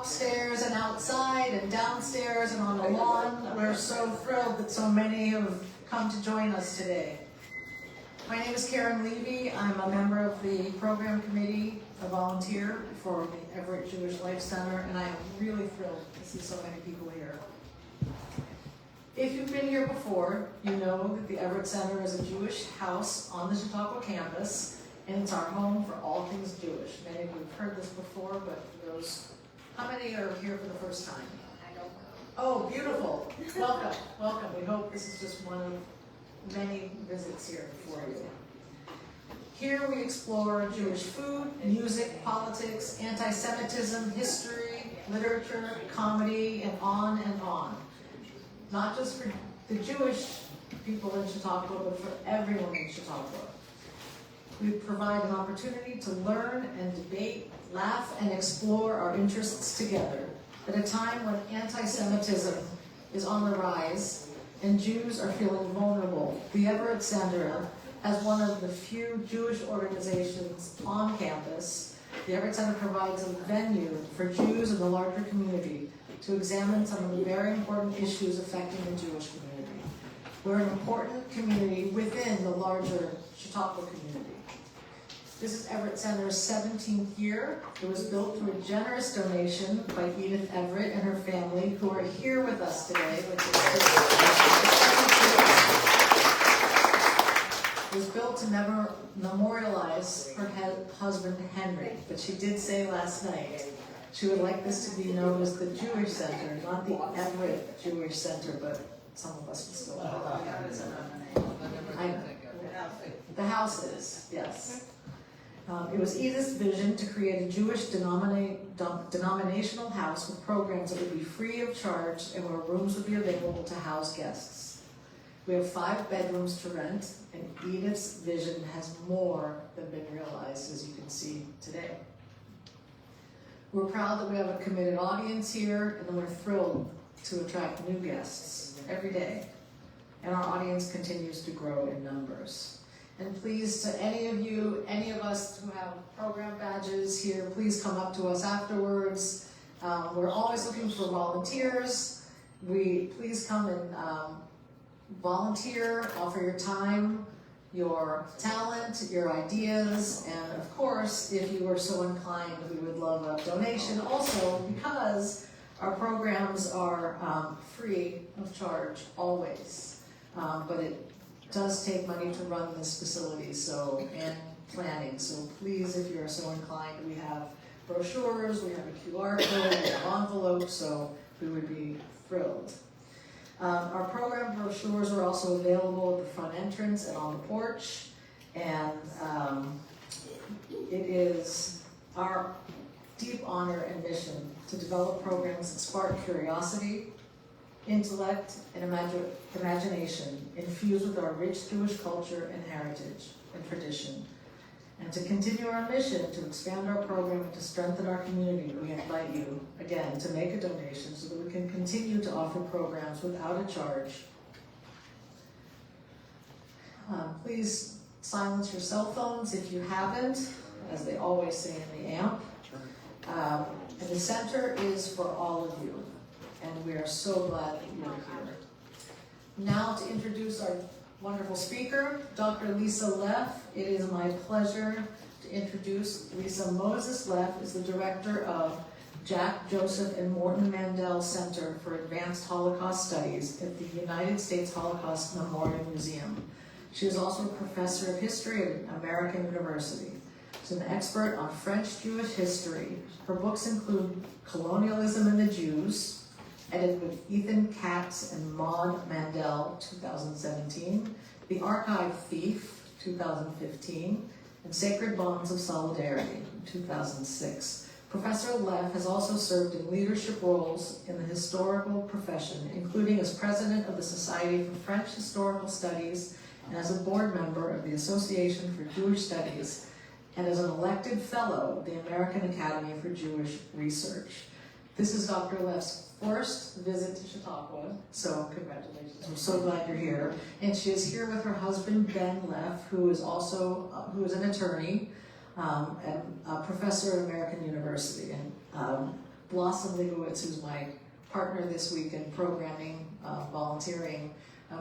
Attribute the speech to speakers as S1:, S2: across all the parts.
S1: upstairs and outside and downstairs and on the lawn. We're so thrilled that so many have come to join us today. My name is Karen Levy. I'm a member of the program committee, a volunteer for the Everett Jewish Life Center, and I am really thrilled to see so many people here. If you've been here before, you know that the Everett Center is a Jewish house on the Chautauqua campus, and it's our home for all things Jewish. Many of you have heard this before, but for those, how many are here for the first time?
S2: I don't know.
S1: Oh, beautiful. Welcome, welcome. We hope this is just one of many visits here for you. Here we explore Jewish food, music, politics, anti-Semitism, history, literature, comedy, and on and on. Not just for the Jewish people in Chautauqua, but for everyone in Chautauqua. We provide an opportunity to learn and debate, laugh, and explore our interests together at a time when anti-Semitism is on the rise and Jews are feeling vulnerable. The Everett Center, as one of the few Jewish organizations on campus, the Everett Center provides a venue for Jews in the larger community to examine some of the very important issues affecting the Jewish community. We're an important community within the larger Chautauqua community. This is Everett Center's 17th year. It was built through a generous donation by Edith Everett and her family, who are here with us today. It was built to memorialize her husband Henry, but she did say last night she would like this to be known as the Jewish Center, not the Everett Jewish Center, but some of us will still know that. The house is, yes. It was Edith's vision to create a Jewish denominational house with programs that would be free of charge and where rooms would be available to house guests. We have 5 bedrooms to rent, and Edith's vision has more than been realized, as you can see today. We're proud that we have a committed audience here, and we're thrilled to attract new guests every day. And our audience continues to grow in numbers. And please, to any of us who have program badges here, please come up to us afterwards. We're always looking for volunteers. Please come and volunteer, offer your time, your talent, your ideas, and of course, if you were so inclined, we would love a donation. Also, because our programs are free of charge always, but it does take money to run this facility, and planning. So please, if you're so inclined, we have brochures, we have a QR code, we have envelopes, so we would be thrilled. Our program brochures are also available at the front entrance and on the porch, and it is our deep honor and mission to develop programs that spark curiosity, intellect, and imagination infused with our rich Jewish culture and heritage and tradition. And to continue our mission to expand our program and to strengthen our community, we invite you, again, to make a donation so that we can continue to offer programs without a charge. Please silence your cell phones if you haven't, as they always say in the AMP. And the center is for all of you, and we are so glad that you're here. Now to introduce our wonderful speaker, Dr. Lisa Leff. It is my pleasure to introduce Lisa Moses Leff, is the director of Jack, Joseph, and Morton Mandel Center for Advanced Holocaust Studies at the United States Holocaust Memorial Museum. She is also a professor of history at American University. She's an expert on French-Jewish history. Her books include Colonialism and the Jews, edited with Ethan Katz and Maud Mandel, 2017, The Archive Thief, 2015, and Sacred Bonds of Solidarity, 2006. Professor Leff has also served in leadership roles in the historical profession, including as president of the Society for French Historical Studies and as a board member of the Association for Jewish Studies, and as an elected fellow of the American Academy for Jewish Research. This is Dr. Leff's first visit to Chautauqua, so congratulations. We're so glad you're here. And she is here with her husband, Ben Leff, who is an attorney and a professor at American University. And Blossom Leibowitz, who's my partner this week in programming, volunteering,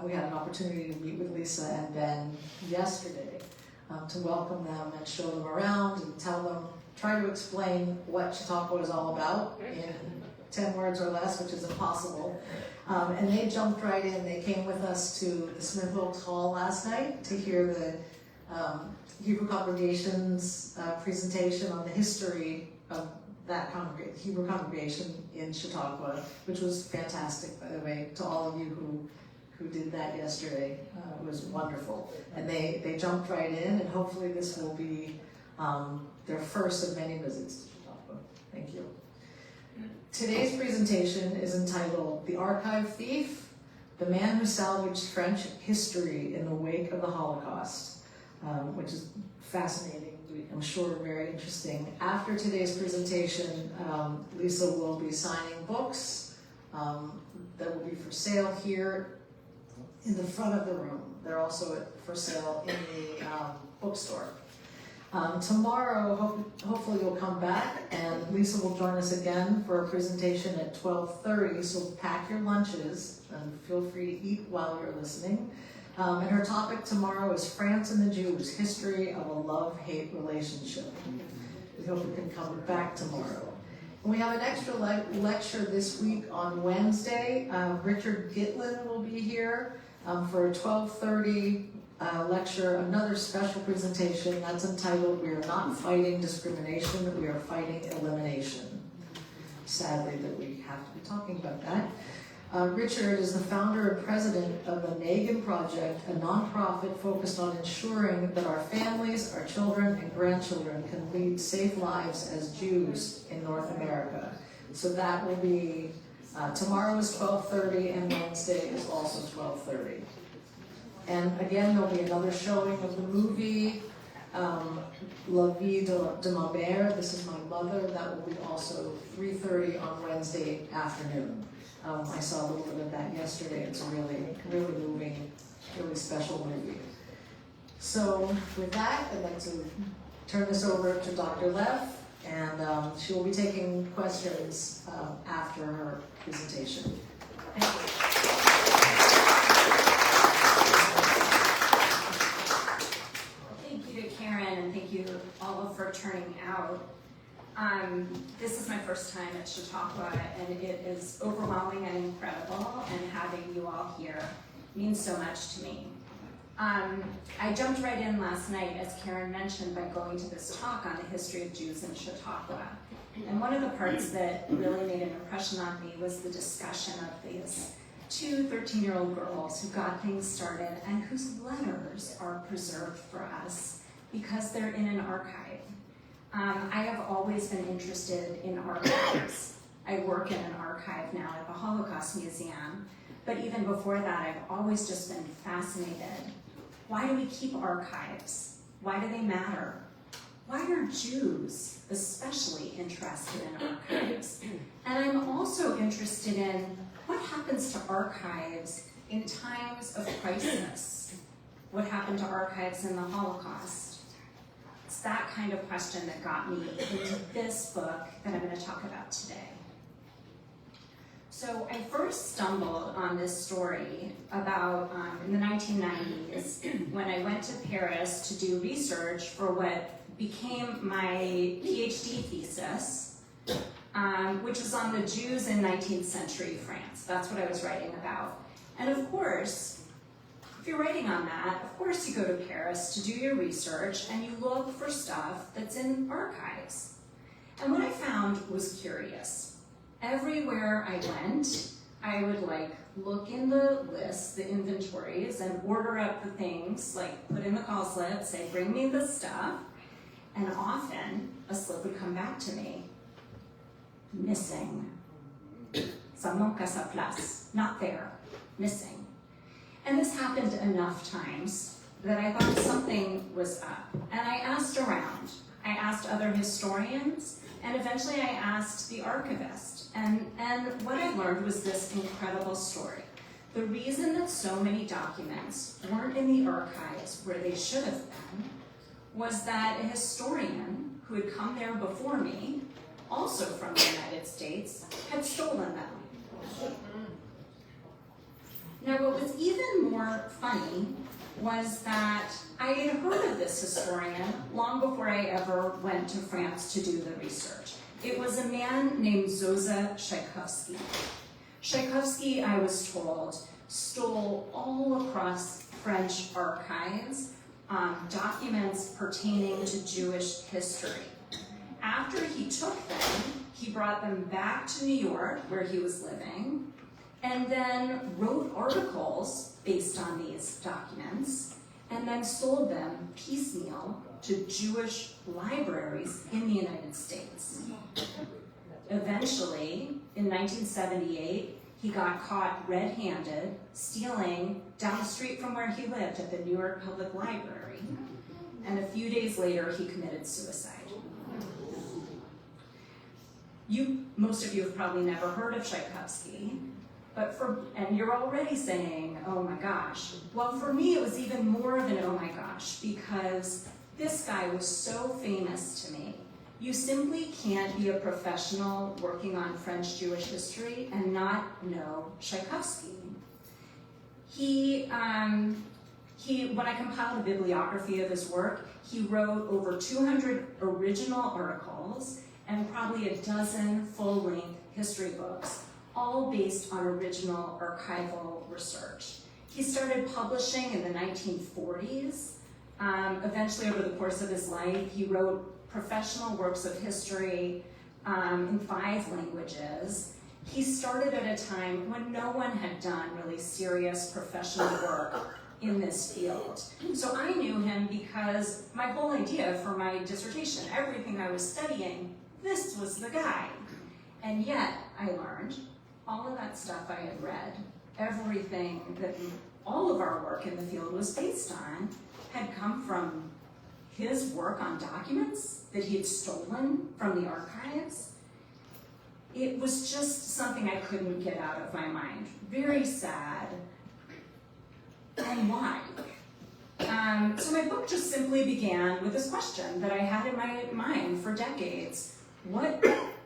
S1: we had an opportunity to meet with Lisa and Ben yesterday to welcome them and show them around and try to explain what Chautauqua is all about in 10 words or less, which is impossible. And they jumped right in. They came with us to the Smith Oaks Hall last night to hear the Hebrew congregation's presentation on the history of that Hebrew congregation in Chautauqua, which was fantastic, by the way, to all of you who did that yesterday. It was wonderful. And they jumped right in, and hopefully this will be their first of many visits to Chautauqua. Thank you. Today's presentation is entitled The Archive Thief, the Man Who Salvaged French History in the Wake of the Holocaust, which is fascinating, I'm sure very interesting. After today's presentation, Lisa will be signing books that will be for sale here in the front of the room. They're also for sale in the bookstore. Tomorrow, hopefully you'll come back, and Lisa will join us again for a presentation at 12:30, so pack your lunches and feel free to eat while you're listening. And her topic tomorrow is France and the Jews, History of a Love-Hate Relationship. We hope you can come back tomorrow. And we have an extra lecture this week on Wednesday. Richard Gitlin will be here for a 12:30 lecture, another special presentation that's entitled, We Are Not Fighting Discrimination, We Are Fighting Elimination. Sadly that we have to be talking about that. Richard is the founder and president of the Nagin Project, a nonprofit focused on ensuring that our families, our children, and grandchildren can lead safe lives as Jews in North America. So that will be, tomorrow is 12:30 and Wednesday is also 12:30. And again, there'll be another showing of the movie, La Vie de ma Mère, This Is My Mother. That will be also 3:30 on Wednesday afternoon. I saw a little bit of that yesterday. It's a really, really moving, really special movie. So with that, I'd like to turn this over to Dr. Leff, and she will be taking questions after her presentation. Thank you.
S2: And thank you all for turning out. This is my first time at Chautauqua, and it is overwhelming and incredible, and having you all here means so much to me. I jumped right in last night, as Karen mentioned, by going to this talk on the history of Jews in Chautauqua. And one of the parts that really made an impression on me was the discussion of these two 13-year-old girls who got things started and whose letters are preserved for us because they're in an archive. I have always been interested in archives. I work in an archive now at the Holocaust Museum, but even before that, I've always just been fascinated. Why do we keep archives? Why do they matter? Why are Jews especially interested in archives? And I'm also interested in what happens to archives in times of crisis. What happened to archives in the Holocaust? It's that kind of question that got me into this book that I'm going to talk about today. So I first stumbled on this story about in the 1990s when I went to Paris to do research for what became my PhD thesis, which was on the Jews in 19th century France. That's what I was writing about. And of course, if you're writing on that, of course you go to Paris to do your research and you look for stuff that's in archives. And what I found was curious. Everywhere I went, I would look in the lists, the inventories, and order up the things, put in the call slip, say, bring me the stuff. And often a slip would come back to me, missing. Ça manque à sa place, not there, missing. And this happened enough times that I thought something was up. And I asked around. I asked other historians, and eventually I asked the archivist. And what I learned was this incredible story. The reason that so many documents weren't in the archives where they should have been was that a historian who had come there before me also from the United States, had stolen them. Now, what was even more funny was that I had heard of this historian long before I ever went to France to do the research. It was a man named Zoza Tchaikovsky. Tchaikovsky, I was told, stole all across French archives documents pertaining to Jewish history. After he took them, he brought them back to New York, where he was living, and then wrote articles based on these documents, and then sold them piecemeal to Jewish libraries in the United States. Eventually, in 1978, he got caught red-handed stealing down the street from where he lived at the New York Public Library. And a few days later, he committed suicide. Most of you have probably never heard of Tchaikovsky, and you're already saying, oh my gosh. Well, for me, it was even more of an oh my gosh, because this guy was so famous to me. You simply can't be a professional working on French Jewish history and not know Tchaikovsky. When I compiled a bibliography of his work, he wrote over 200 original articles and probably a dozen full-length history books, all based on original archival research. He started publishing in the 1940s. Eventually, over the course of his life, he wrote professional works of history in 5 languages. He started at a time when no one had done really serious professional work in this field. So I knew him because my whole idea for my dissertation, everything I was studying, this was the guy. And yet, I learned all of that stuff I had read, everything that all of our work in the field was based on, had come from his work on documents that he had stolen from the archives. It was just something I couldn't get out of my mind. Very sad. And why? So my book just simply began with this question that I had in my mind for decades. What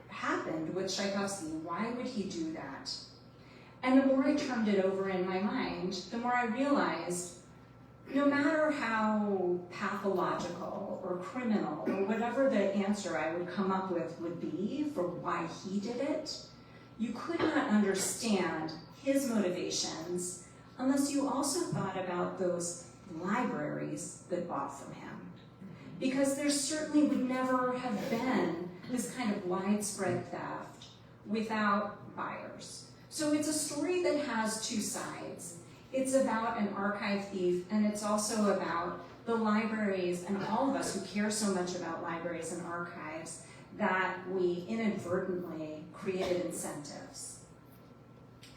S2: happened with Tchaikovsky? Why would he do that? And the more I turned it over in my mind, the more I realized no matter how pathological or criminal or whatever the answer I would come up with would be for why he did it, you could not understand his motivations unless you also thought about those libraries that bought from him. Because there certainly would never have been this kind of widespread theft without buyers. So it's a story that has 2 sides. It's about an archive thief, and it's also about the libraries and all of us who care so much about libraries and archives that we inadvertently created incentives.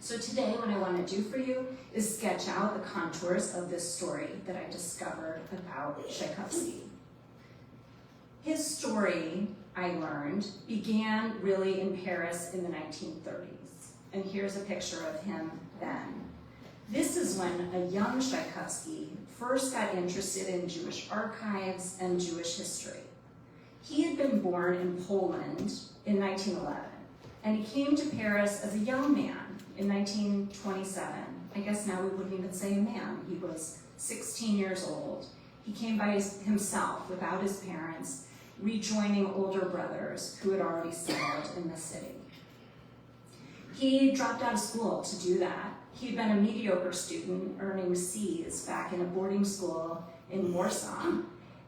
S2: So today, what I want to do for you is sketch out the contours of this story that I discovered about Tchaikovsky. His story, I learned, began really in Paris in the 1930s. And here's a picture of him then. This is when a young Tchaikovsky first got interested in Jewish archives and Jewish history. He had been born in Poland in 1911, and he came to Paris as a young man in 1927. I guess now we wouldn't even say a man. He was 16 years old. He came by himself, without his parents, rejoining older brothers who had already settled in the city. He dropped out of school to do that. He'd been a mediocre student, earning C's back in a boarding school in Warsaw.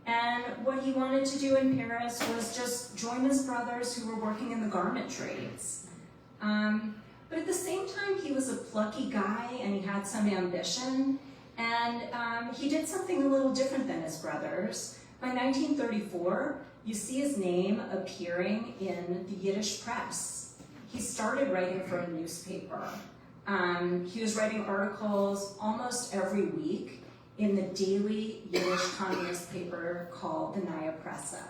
S2: And what he wanted to do in Paris was just join his brothers who were working in the garment trades. But at the same time, he was a plucky guy and he had some ambition. And he did something a little different than his brothers. By 1934, you see his name appearing in the Yiddish press. He started writing for a newspaper. He was writing articles almost every week in the daily Yiddish communist paper called the Naya Presse.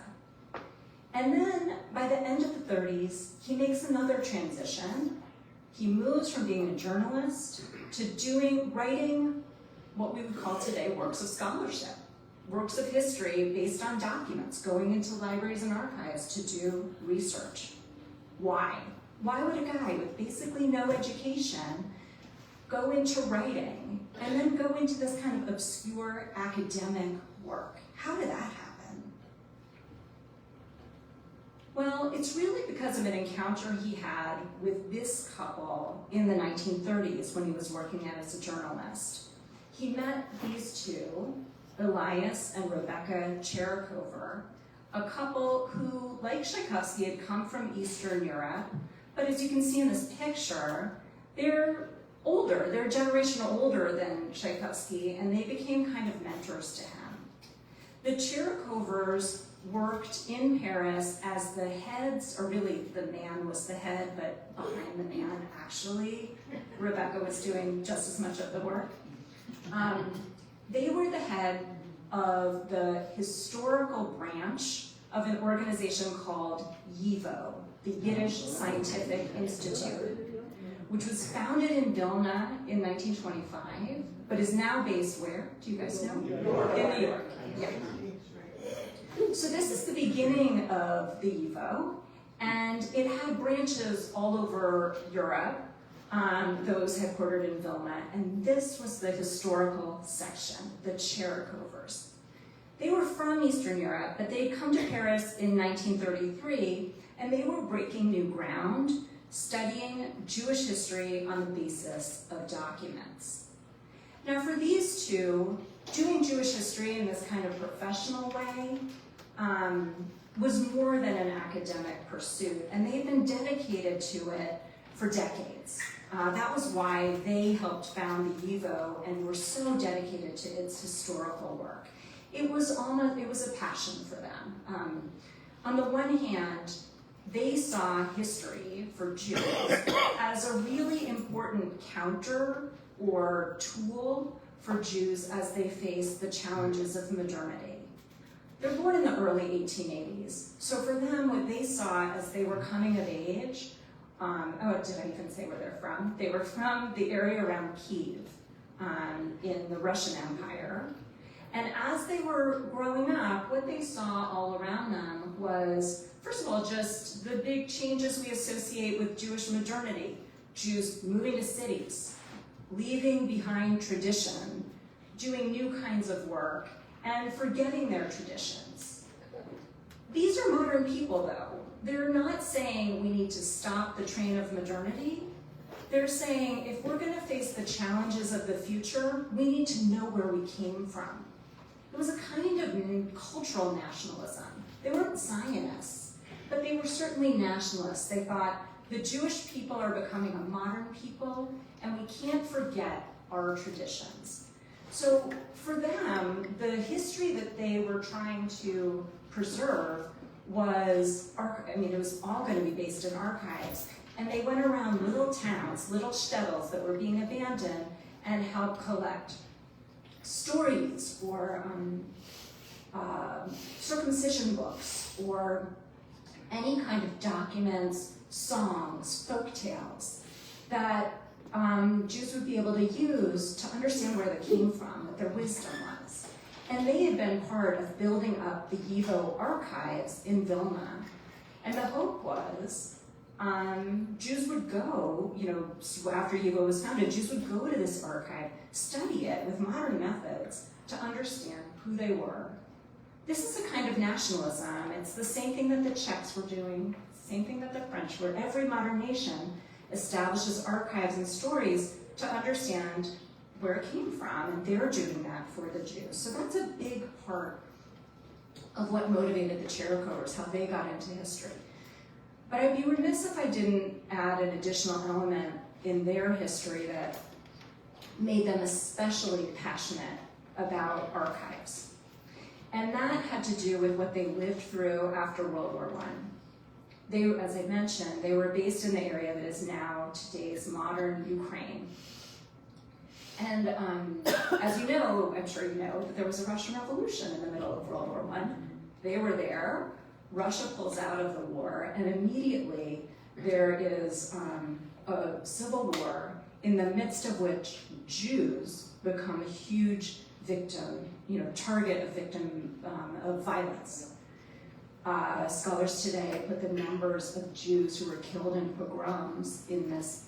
S2: And then by the end of the 30s, he makes another transition. He moves from being a journalist to writing what we would call today works of scholarship, works of history based on documents, going into libraries and archives to do research. Why? Why would a guy with basically no education go into writing and then go into this kind of obscure academic work? How did that happen? Well, it's really because of an encounter he had with this couple in the 1930s when he was working as a journalist. He met these two, Elias and Rebecca Cherikover, a couple who, like Tchaikovsky, had come from Eastern Europe, but as you can see in this picture, they're older, they're a generation older than Tchaikovsky, and they became kind of mentors to him. The Cherikovers worked in Paris as the heads, or really the man was the head, but behind the man, actually, Rebecca was doing just as much of the work. They were the head of the historical branch of an organization called YIVO, the Yiddish Scientific Institute, which was founded in Vilna in 1925, but is now based where? Do you guys know? In New York. Yeah. So this is the beginning of the YIVO, and it had branches all over Europe, those headquartered in Vilna, and this was the historical section, the Cherikovers. They were from Eastern Europe, but they'd come to Paris in 1933, and they were breaking new ground, studying Jewish history on the basis of documents. Now for these two, doing Jewish history in this kind of professional way was more than an academic pursuit, and they've been dedicated to it for decades. That was why they helped found the YIVO and were so dedicated to its historical work. It was a passion for them. On the one hand, they saw history for Jews as a really important counter or tool for Jews as they faced the challenges of modernity. They're born in the early 1880s, so for them, what they saw as they were coming of age, did I even say where they're from? They were from the area around Kiev in the Russian Empire. And as they were growing up, what they saw all around them was, first of all, just the big changes we associate with Jewish modernity. Jews moving to cities, leaving behind tradition, doing new kinds of work, and forgetting their traditions. These are modern people, though. They're not saying we need to stop the train of modernity. They're saying if we're going to face the challenges of the future, we need to know where we came from. It was a kind of cultural nationalism. They weren't Zionists, but they were certainly nationalists. They thought the Jewish people are becoming a modern people, and we can't forget our traditions. So for them, the history that they were trying to preserve was, it was all going to be based in archives. And they went around little towns, little shtetls that were being abandoned, and helped collect stories or circumcision books or any kind of documents, songs, folk tales that Jews would be able to use to understand where they came from, what their wisdom was. And they had been part of building up the YIVO archives in Vilna. And the hope was Jews would go, after YIVO was founded, Jews would go to this archive, study it with modern methods to understand who they were. This is a kind of nationalism. It's the same thing that the Czechs were doing, same thing that the French were. Every modern nation establishes archives and stories to understand where it came from, and they're doing that for the Jews. So that's a big part of what motivated the Cherikovers, how they got into history. But I'd be remiss if I didn't add an additional element in their history that made them especially passionate about archives. And that had to do with what they lived through after World War I. They, as I mentioned, they were based in the area that is now today's modern Ukraine. And as you know, I'm sure you know, that there was a Russian Revolution in the middle of World War I. They were there. Russia pulls out of the war, and immediately there is a civil war in the midst of which Jews become a huge victim, target of victim of violence. Scholars today put the numbers of Jews who were killed in pogroms in this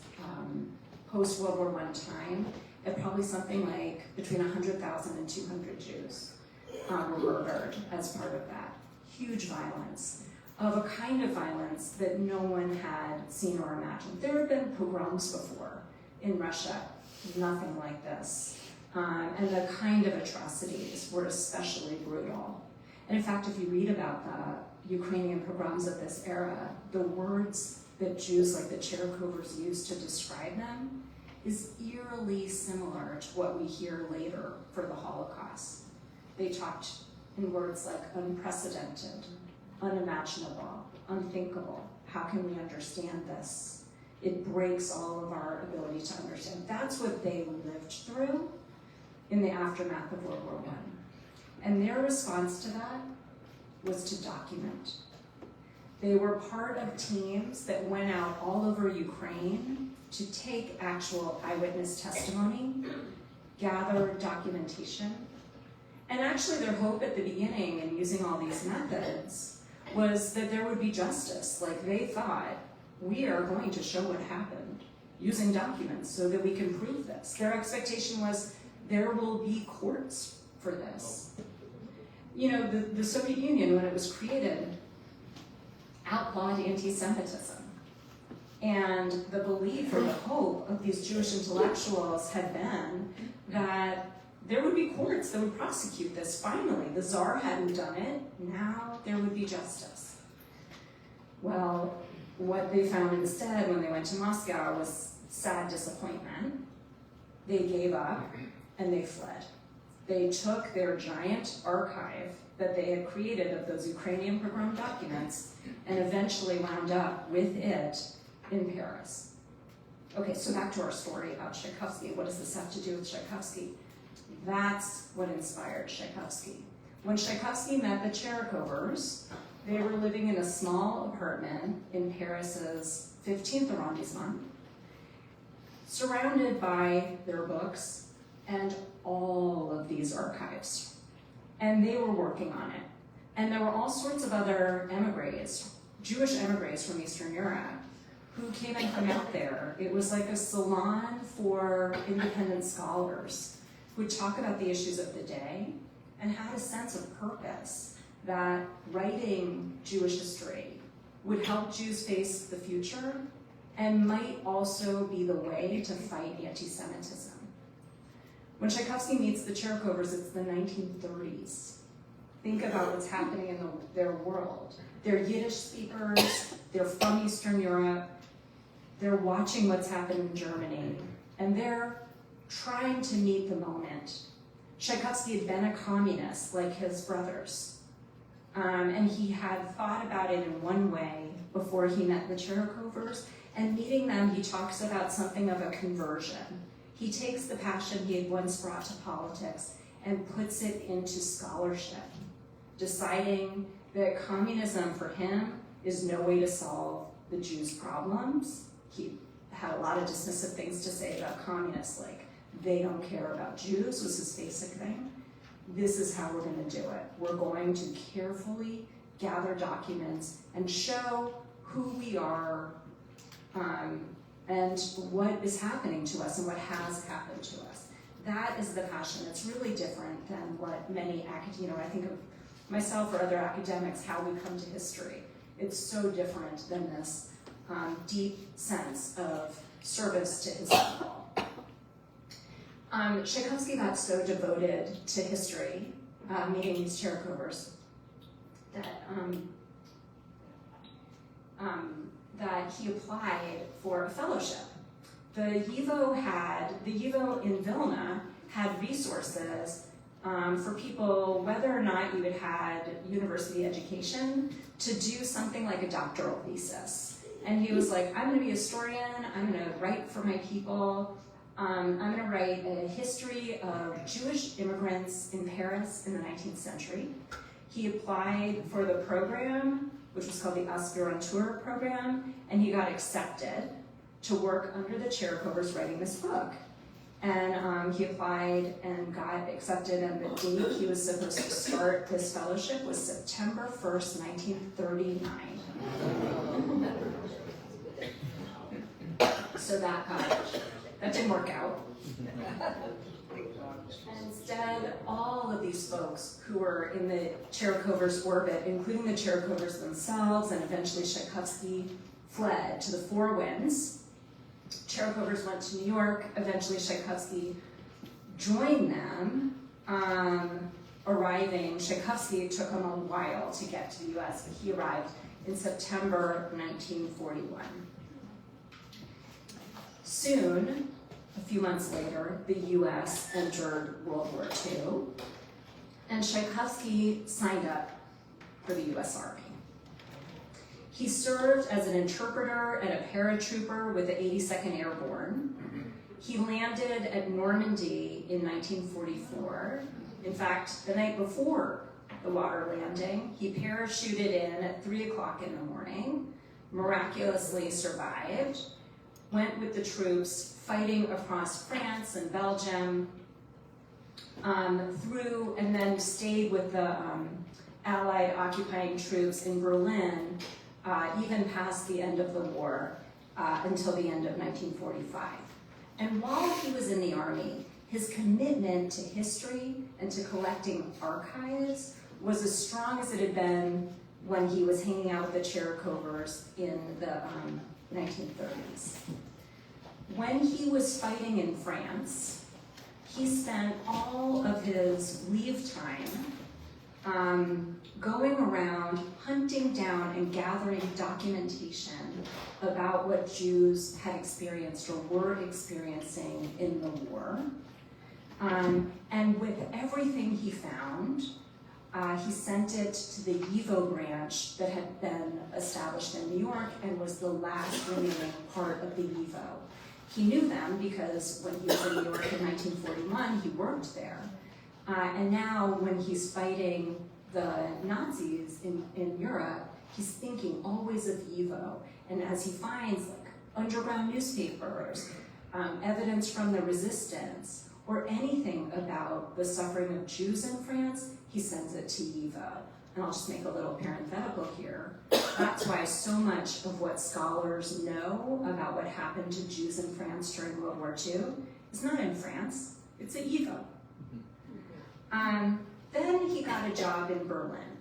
S2: post-World War I time at probably something like between 100,000 and 200 Jews were murdered as part of that. Huge violence, of a kind of violence that no one had seen or imagined. There had been pogroms before in Russia, nothing like this. And the kind of atrocities were especially brutal. And in fact, if you read about the Ukrainian pogroms of this era, the words that Jews like the Cherkovers used to describe them is eerily similar to what we hear later for the Holocaust. They talked in words like unprecedented, unimaginable, unthinkable. How can we understand this? It breaks all of our ability to understand. That's what they lived through in the aftermath of World War I. And their response to that was to document. They were part of teams that went out all over Ukraine to take actual eyewitness testimony, gather documentation, and actually their hope at the beginning in using all these methods was that there would be justice. Like they thought, we are going to show what happened using documents so that we can prove this. Their expectation was there will be courts for this. You know, the Soviet Union, when it was created, outlawed anti-Semitism. And the belief or the hope of these Jewish intellectuals had been that there would be courts that would prosecute this. Finally, the Tsar hadn't done it. Now there would be justice. Well, what they found instead when they went to Moscow was sad disappointment. They gave up and they fled. They took their giant archive that they had created of those Ukrainian pogrom documents and eventually wound up with it in Paris. Okay, so back to our story about Tchaikovsky. What does this have to do with Tchaikovsky? That's what inspired Tchaikovsky. When Tchaikovsky met the Cherkovers, they were living in a small apartment in Paris's 15th arrondissement, surrounded by their books and all of these archives. And they were working on it. And there were all sorts of other emigres, Jewish emigres from Eastern Europe, who came and hung out there. It was like a salon for independent scholars who would talk about the issues of the day and had a sense of purpose that writing Jewish history would help Jews face the future and might also be the way to fight anti-Semitism. When Tchaikovsky meets the Cherkovers, it's the 1930s. Think about what's happening in their world. They're Yiddish speakers, they're from Eastern Europe, they're watching what's happened in Germany, and they're trying to meet the moment. Tchaikovsky had been a communist like his brothers, and he had thought about it in one way before he met the Cherkovers, and meeting them, he talks about something of a conversion. He takes the passion he had once brought to politics and puts it into scholarship, deciding that communism for him is no way to solve the Jews' problems. He had a lot of dismissive things to say about communists, like they don't care about Jews was his basic thing. This is how we're going to do it. We're going to carefully gather documents and show who we are and what is happening to us and what has happened to us. That is the passion. It's really different than what many, I think of myself or other academics, how we come to history. It's so different than this deep sense of service to his people. Tchaikovsky got so devoted to history, meeting these Cherkovers, that he applied for a fellowship. The YIVO in Vilna had resources for people, whether or not you had had university education, to do something like a doctoral thesis. And he was like, I'm gonna be a historian, I'm gonna write for my people, I'm gonna write a history of Jewish immigrants in Paris in the 19th century. He applied for the program, which was called the Aspirantur program, and he got accepted to work under the Cherkovers writing this book. And he applied and got accepted, and the date he was supposed to start this fellowship was September 1st, 1939. So that didn't work out. And instead, all of these folks who were in the Cherokhovers' orbit, including the Cherokhovers themselves and eventually Tchaikovsky, fled to the Four Winds. Cherokhovers went to New York. Eventually Tchaikovsky joined them. Arriving, Tchaikovsky took him a while to get to the US, but he arrived in September 1941. Soon, a few months later, the US entered World War II, and Tchaikovsky signed up for the US Army. He served as an interpreter and a paratrooper with the 82nd Airborne. He landed at Normandy in 1944. In fact, the night before the water landing, he parachuted in at 3 o'clock in the morning, miraculously survived, went with the troops fighting across France and Belgium, through, and then stayed with the Allied occupying troops in Berlin, even past the end of the war, until the end of 1945. And while he was in the Army, his commitment to history and to collecting archives was as strong as it had been when he was hanging out with the Cherokhovers in the 1930s. When he was fighting in France, he spent all of his leave time going around hunting down and gathering documentation about what Jews had experienced or were experiencing in the war. And with everything he found, he sent it to the YIVO branch that had been established in New York and was the last remaining part of the YIVO. He knew them because when he was in New York in 1941, he worked there. And now when he's fighting the Nazis in Europe, he's thinking always of YIVO. And as he finds like underground newspapers, evidence from the resistance, or anything about the suffering of Jews in France, he sends it to YIVO. And I'll just make a little parenthetical here. That's why so much of what scholars know about what happened to Jews in France during World War II is not in France, it's at YIVO. Then he got a job in Berlin.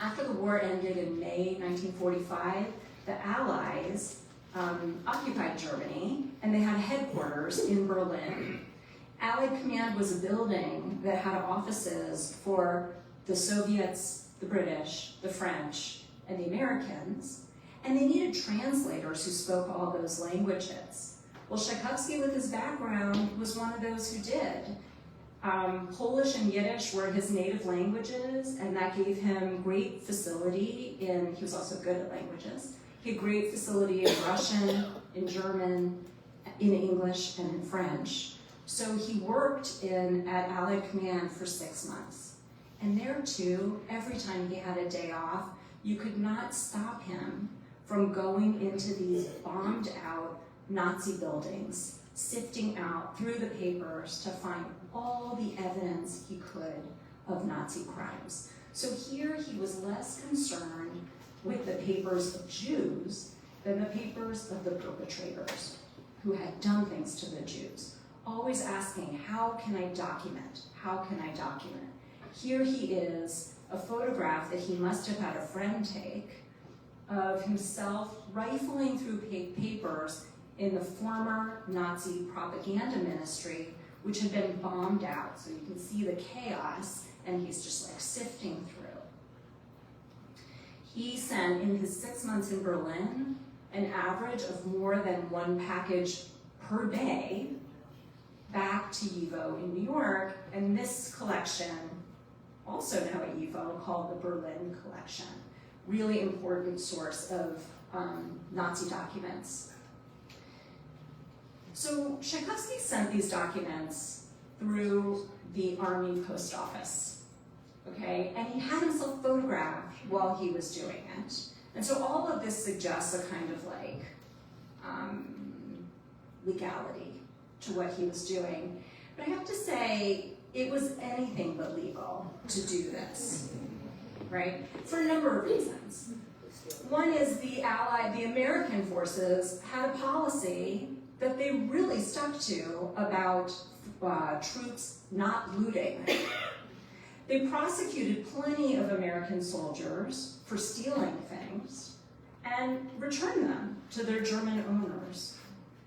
S2: After the war ended in May 1945, the Allies occupied Germany, and they had headquarters in Berlin. Allied Command was a building that had offices for the Soviets, the British, the French, and the Americans, and they needed translators who spoke all those languages. Well, Tchaikovsky, with his background, was one of those who did. Polish and Yiddish were his native languages, and that gave him great facility he was also good at languages. He had great facility in Russian, in German, in English, and in French. So he worked at Allied Command for 6 months. And there too, every time he had a day off, you could not stop him from going into these bombed out Nazi buildings, sifting out through the papers to find all the evidence he could of Nazi crimes. So here he was less concerned with the papers of Jews than the papers of the perpetrators who had done things to the Jews. Always asking, how can I document? How can I document? Here he is, a photograph that he must have had a friend take of himself rifling through papers in the former Nazi propaganda ministry, which had been bombed out. So you can see the chaos, and he's just like sifting through. He sent, in his 6 months in Berlin, an average of more than one package per day back to YIVO in New York, and this collection, also now at YIVO, called the Berlin Collection. Really important source of Nazi documents. So Tchaikovsky sent these documents through the Army Post Office, okay? And he had himself photographed while he was doing it. And so all of this suggests a kind of like legality to what he was doing. But I have to say, it was anything but legal to do this, right? For a number of reasons. One is the American forces had a policy that they really stuck to about troops not looting. They prosecuted plenty of American soldiers for stealing things and returned them to their German owners.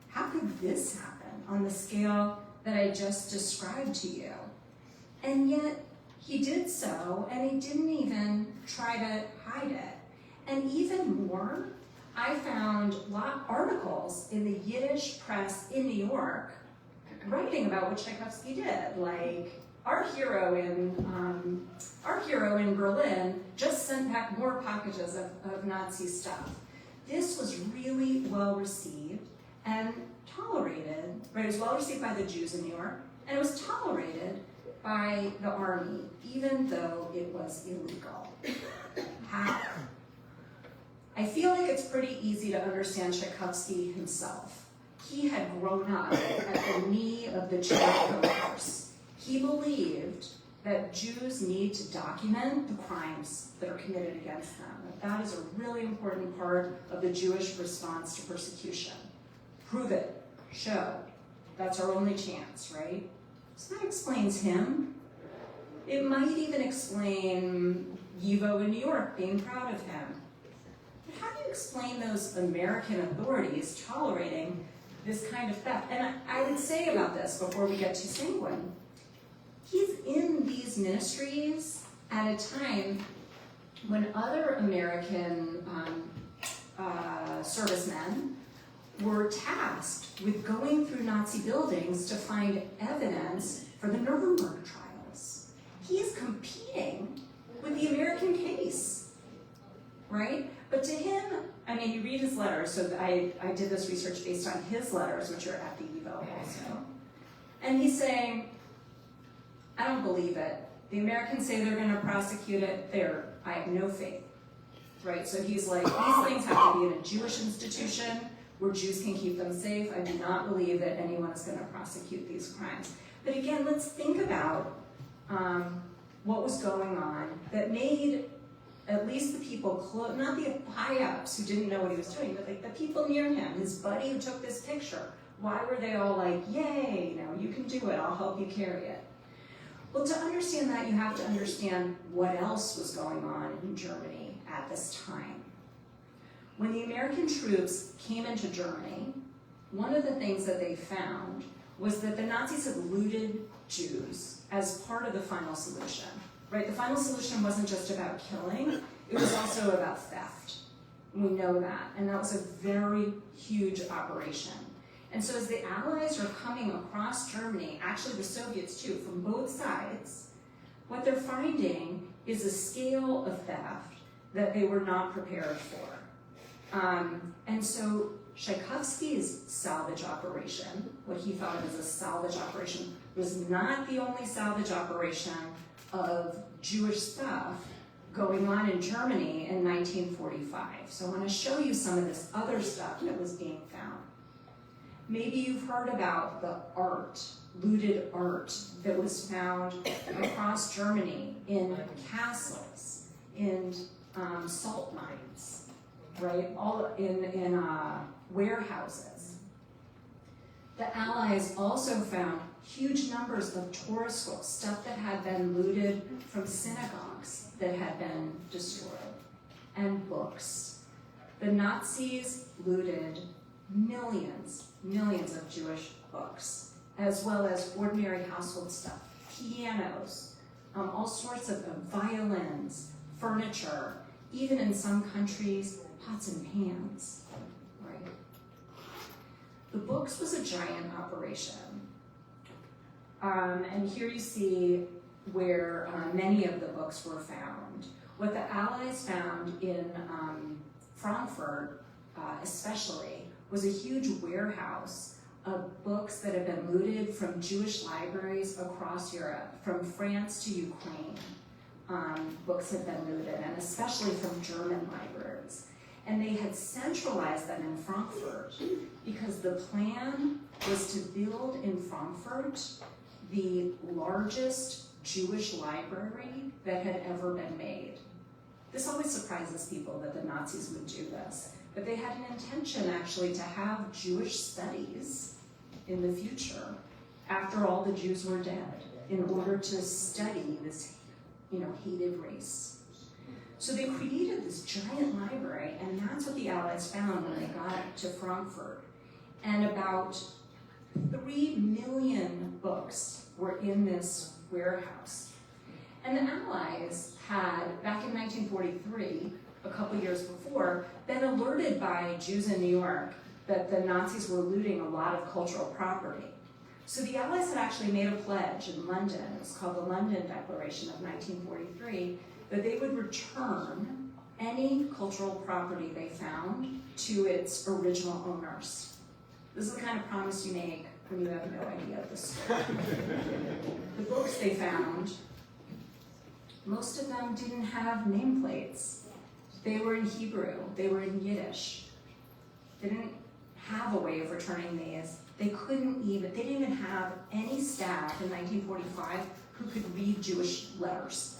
S2: How could this happen on the scale that I just described to you? And yet, he did so, and he didn't even try to hide it. And even more, I found articles in the Yiddish press in New York writing about what Tchaikovsky did, like our hero in Berlin just sent back more packages of Nazi stuff. This was really well received and tolerated, right? It was well received by the Jews in New York, and it was tolerated by the army, even though it was illegal. How? I feel like it's pretty easy to understand Tchaikovsky himself. He had grown up at the knee of the Jericho curse. He believed that Jews need to document the crimes that are committed against them. That is a really important part of the Jewish response to persecution. Prove it, show. That's our only chance, right? So that explains him. It might even explain Yivo in New York being proud of him. But how do you explain those American authorities tolerating this kind of theft? And I would say about this before we get too sanguine. He's in these ministries at a time when other American servicemen were tasked with going through Nazi buildings to find evidence for the Nuremberg trials. He is competing with the American case, right? But to him, I mean, you read his letters, so I did this research based on his letters, which are at the Evo also. And he's saying, I don't believe it. The Americans say they're going to prosecute it. I have no faith, right? So he's like, these things have to be in a Jewish institution where Jews can keep them safe. I do not believe that anyone is going to prosecute these crimes. But again, let's think about what was going on that made at least the people, not the high-ups who didn't know what he was doing, but like the people near him, his buddy who took this picture. Why were they all like, yay, you can do it, I'll help you carry it? Well, to understand that, you have to understand what else was going on in Germany at this time. When the American troops came into Germany, one of the things that they found was that the Nazis had looted Jews as part of the final solution, right? The final solution wasn't just about killing, it was also about theft. We know that, and that was a very huge operation. And so as the Allies are coming across Germany, actually the Soviets too, from both sides, what they're finding is a scale of theft that they were not prepared for. And so Tchaikovsky's salvage operation, what he thought of as a salvage operation, was not the only salvage operation of Jewish stuff going on in Germany in 1945. So I want to show you some of this other stuff that was being found. Maybe you've heard about the art, looted art, that was found across Germany in castles, in salt mines, right? All in warehouses. The Allies also found huge numbers of Torah scrolls, stuff that had been looted from synagogues that had been destroyed, and books. The Nazis looted millions of Jewish books, as well as ordinary household stuff, pianos, all sorts of violins, furniture, even in some countries, pots and pans, right? The books was a giant operation. And here you see where many of the books were found. What the Allies found in Frankfurt, especially, was a huge warehouse of books that had been looted from Jewish libraries across Europe, from France to Ukraine. Books had been looted, and especially from German libraries. and they had centralized them in Frankfurt because the plan was to build in Frankfurt the largest Jewish library that had ever been made. This always surprises people that the Nazis would do this, but they had an intention actually to have Jewish studies in the future after all the Jews were dead in order to study this, hated race. So they created this giant library, and that's what the Allies found when they got to Frankfurt. And about 3 million books were in this warehouse. And the Allies had, back in 1943, a couple years before, been alerted by Jews in New York that the Nazis were looting a lot of cultural property. So the Allies had actually made a pledge in London, it was called the London Declaration of 1943, that they would return any cultural property they found to its original owners. This is the kind of promise you make when you have no idea of the story. The books they found, most of them didn't have nameplates. They were in Hebrew, they were in Yiddish. They didn't have a way of returning these. They didn't even have any staff in 1945 who could read Jewish letters.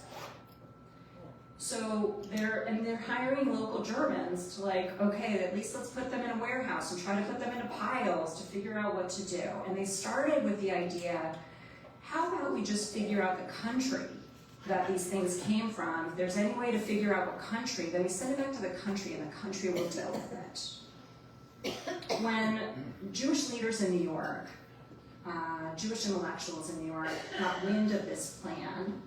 S2: So they're hiring local Germans to okay, at least let's put them in a warehouse and try to put them into piles to figure out what to do. And they started with the idea, how about we just figure out the country that these things came from? If there's any way to figure out what country, then we send it back to the country and the country will deal with it. When Jewish leaders in New York, Jewish intellectuals in New York got wind of this plan,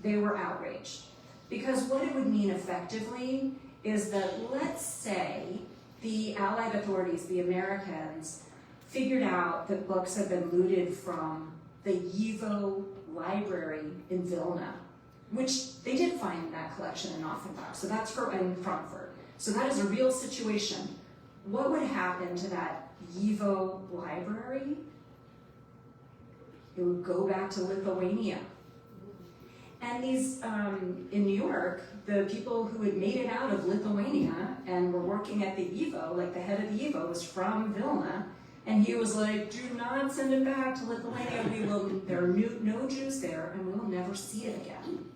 S2: they were outraged. Because what it would mean effectively is that, let's say, the Allied authorities, the Americans, figured out that books had been looted from the YIVO library in Vilna, which they did find that collection in Offenbach, so that's in Frankfurt. So that is a real situation. What would happen to that YIVO library? It would go back to Lithuania. And these, in New York, the people who had made it out of Lithuania and were working at the YIVO, the head of the YIVO was from Vilna, and he was like, do not send it back to Lithuania. There are no Jews there, and we will never see it again.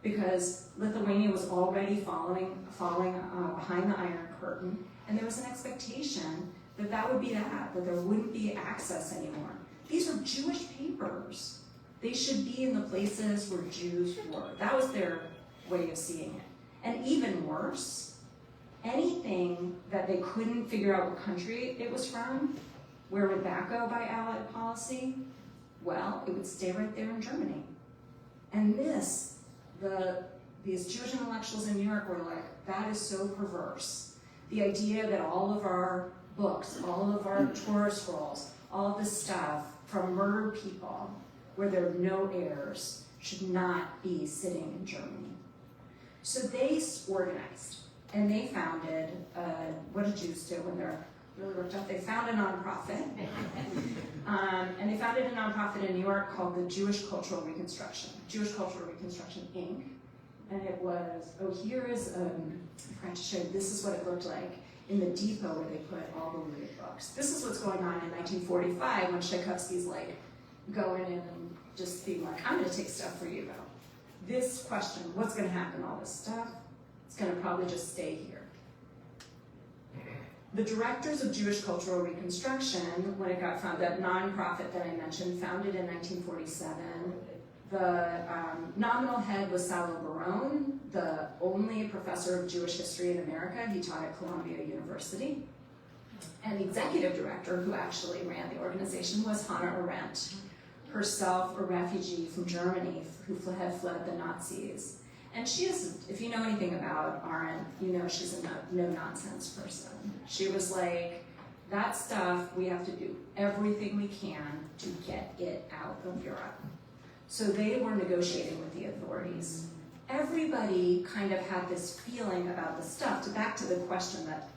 S2: Because Lithuania was already falling behind the Iron Curtain, and there was an expectation that that would be that there wouldn't be access anymore. These were Jewish papers. They should be in the places where Jews were. That was their way of seeing it. And even worse, anything that they couldn't figure out what country it was from, where would that go by Allied policy? Well, it would stay right there in Germany. And these Jewish intellectuals in New York were like, that is so perverse. The idea that all of our books, all of our Torah scrolls, all of this stuff from murdered people, where there are no heirs, should not be sitting in Germany. So they organized, and they founded, what do Jews do when they're really worked up? They found a nonprofit, and they founded a nonprofit in New York called the Jewish Cultural Reconstruction Inc. And it was, here is, I forgot to show you, this is what it looked like in the depot where they put all the looted books. This is what's going on in 1945 when Tchaikovsky's going in and just being like, I'm gonna take stuff for you though. This question, what's gonna happen to all this stuff? It's gonna probably just stay here. The Directors of Jewish Cultural Reconstruction, when it got founded, that nonprofit that I mentioned, founded in 1947, the nominal head was Salo Baron, the only professor of Jewish history in America. He taught at Columbia University. And the executive director, who actually ran the organization, was Hannah Arendt, herself a refugee from Germany who had fled the Nazis. And she is, if you know anything about Arendt, you know she's a no-nonsense person. She was like, that stuff, we have to do everything we can to get it out of Europe. So they were negotiating with the authorities. Everybody kind of had this feeling about the stuff, back to the question that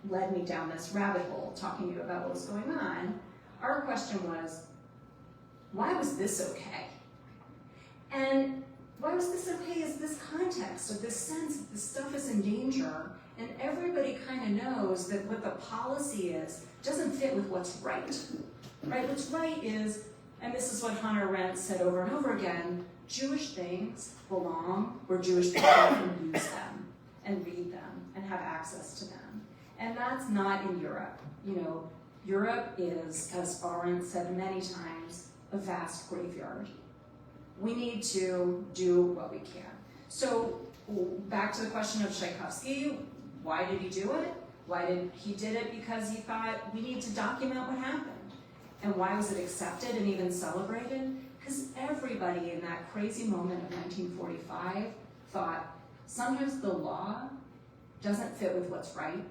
S2: led me down this rabbit hole, talking to you about what was going on. Our question was, why was this okay? And why was this okay? Is this context of this sense that this stuff is in danger, and everybody kind of knows that what the policy is doesn't fit with what's right. Right? What's right is, and this is what Hannah Arendt said over and over again, Jewish things belong where Jewish people can use them and read them and have access to them. And that's not in Europe. You know, Europe is, as Arendt said many times, a vast graveyard. We need to do what we can. So back to the question of Tchaikovsky, why did he do it? He did it because he thought we need to document what happened. And why was it accepted and even celebrated? Because everybody in that crazy moment of 1945 thought sometimes the law doesn't fit with what's right,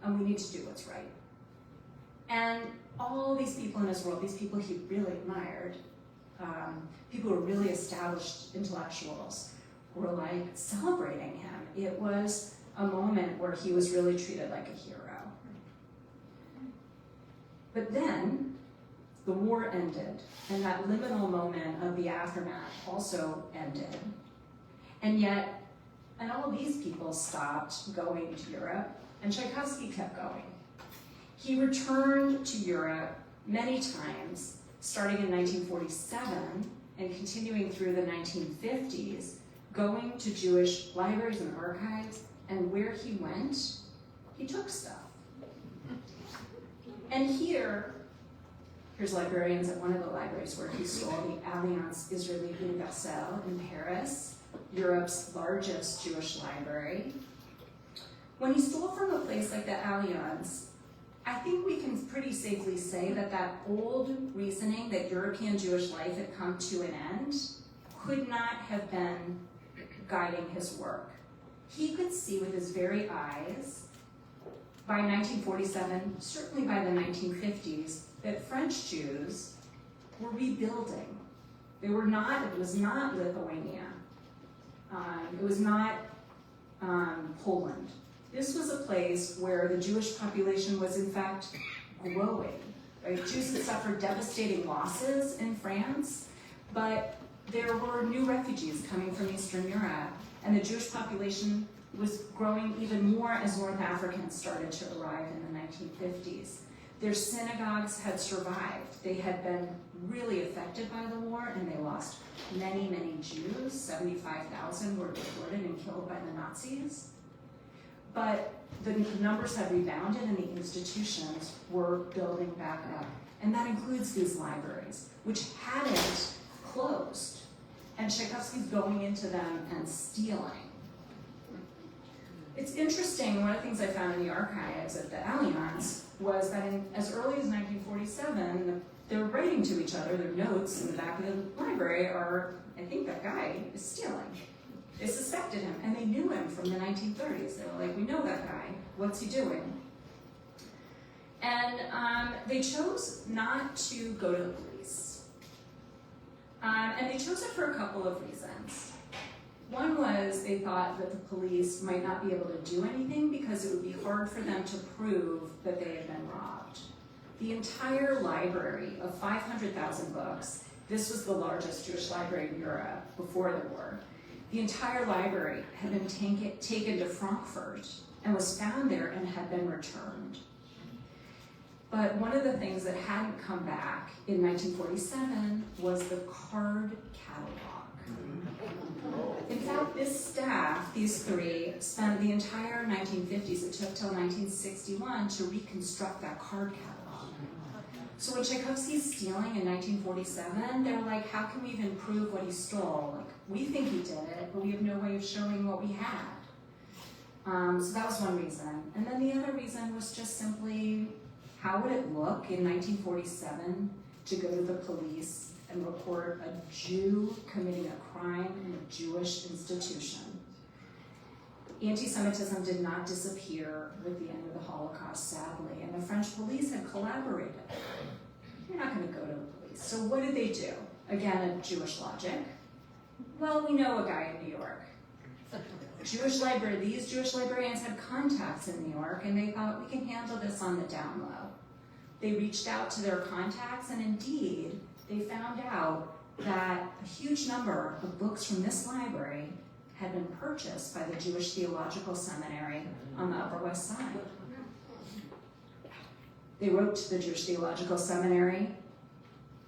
S2: and we need to do what's right. And all these people in his world, these people he really admired, people who were really established intellectuals, were like celebrating him. It was a moment where he was really treated like a hero. But then the war ended, and that liminal moment of the aftermath also ended. And yet, and all these people stopped going to Europe, and Tchaikovsky kept going. He returned to Europe many times, starting in 1947 and continuing through the 1950s, going to Jewish libraries and archives, and where he went, he took stuff. And here's librarians at one of the libraries where he stole the Alliance Israélite Universelle in Paris, Europe's largest Jewish library. When he stole from a place like the Alliance, I think we can pretty safely say that that old reasoning that European Jewish life had come to an end could not have been guiding his work. He could see with his very eyes, by 1947, certainly by the 1950s, that French Jews were rebuilding. It was not Lithuania. It was not Poland. This was a place where the Jewish population was in fact growing. Right? Jews had suffered devastating losses in France, but there were new refugees coming from Eastern Europe, and the Jewish population was growing even more as North Africans started to arrive in the 1950s. Their synagogues had survived. They had been really affected by the war, and they lost many, many Jews. 75,000 were deported and killed by the Nazis. But the numbers had rebounded, and the institutions were building back up. And that includes these libraries, which hadn't closed. And Tchaikovsky's going into them and stealing. It's interesting, one of the things I found in the archives at the Alliance was that as early as 1947, they're writing to each other, their notes in the back of the library are, I think that guy is stealing. They suspected him, and they knew him from the 1930s. They were like, we know that guy, what's he doing? And they chose not to go to the police. And they chose it for a couple of reasons. One was they thought that the police might not be able to do anything because it would be hard for them to prove that they had been robbed. The entire library of 500,000 books, this was the largest Jewish library in Europe before the war, the entire library had been taken to Frankfurt and was found there and had been returned. But one of the things that hadn't come back in 1947 was the card catalog. In fact, this staff, these three, spent the entire 1950s, it took till 1961 to reconstruct that card catalog. So when Tchaikovsky's stealing in 1947, they're like, how can we even prove what he stole? Like, we think he did it, but we have no way of showing what we had. So that was one reason. And then the other reason was just simply, how would it look in 1947 to go to the police and report a Jew committing a crime in a Jewish institution? Anti-Semitism did not disappear with the end of the Holocaust, sadly, and the French police had collaborated. You're not going to go to the police. So what did they do? Again, a Jewish logic. Well, we know a guy in New York. These Jewish librarians had contacts in New York, and they thought, we can handle this on the down low. They reached out to their contacts, and indeed, they found out that a huge number of books from this library had been purchased by the Jewish Theological Seminary on the Upper West Side. They wrote to the Jewish Theological Seminary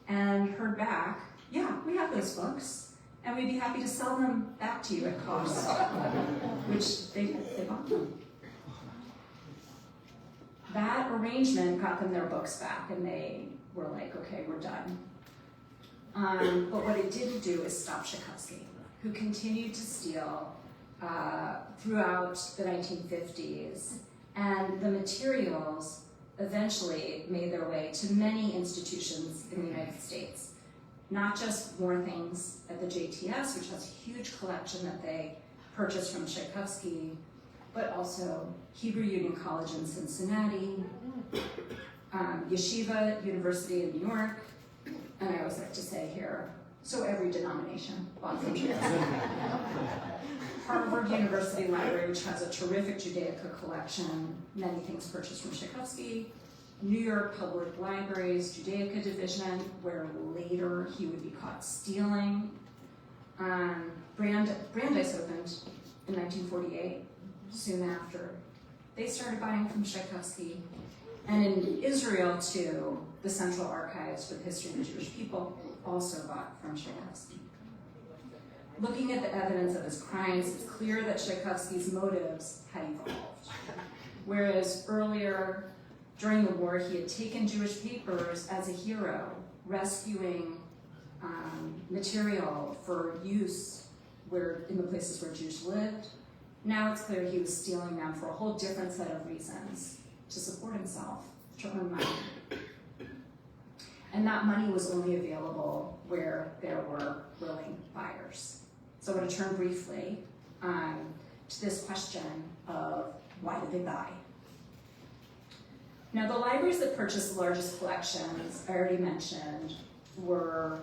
S2: and heard back, yeah, we have those books, and we'd be happy to sell them back to you at cost, which they bought them. That arrangement got them their books back, and they were like, okay, we're done. But what it didn't do is stop Tchaikovsky, who continued to steal throughout the 1950s, and the materials eventually made their way to many institutions in the United States. Not just more things at the JTS, which has a huge collection that they purchased from Tchaikovsky, but also Hebrew Union College in Cincinnati, Yeshiva University in New York, and I always like to say here, so every denomination bought from Tchaikovsky. Harvard University Library, which has a terrific Judaica collection, many things purchased from Tchaikovsky. New York Public Library's Judaica division, where later he would be caught stealing. Brandeis opened in 1948, soon after. They started buying from Tchaikovsky. And in Israel, too, the Central Archives for the History of the Jewish People also bought from Tchaikovsky. Looking at the evidence of his crimes, it's clear that Tchaikovsky's motives had evolved. Whereas earlier, during the war, he had taken Jewish papers as a hero, rescuing material for use in the places where Jews lived. Now it's clear he was stealing them for a whole different set of reasons, to support himself, to earn money. And that money was only available where there were willing buyers. So I want to turn briefly to this question of why did they buy? Now, the libraries that purchased the largest collections, I already mentioned, were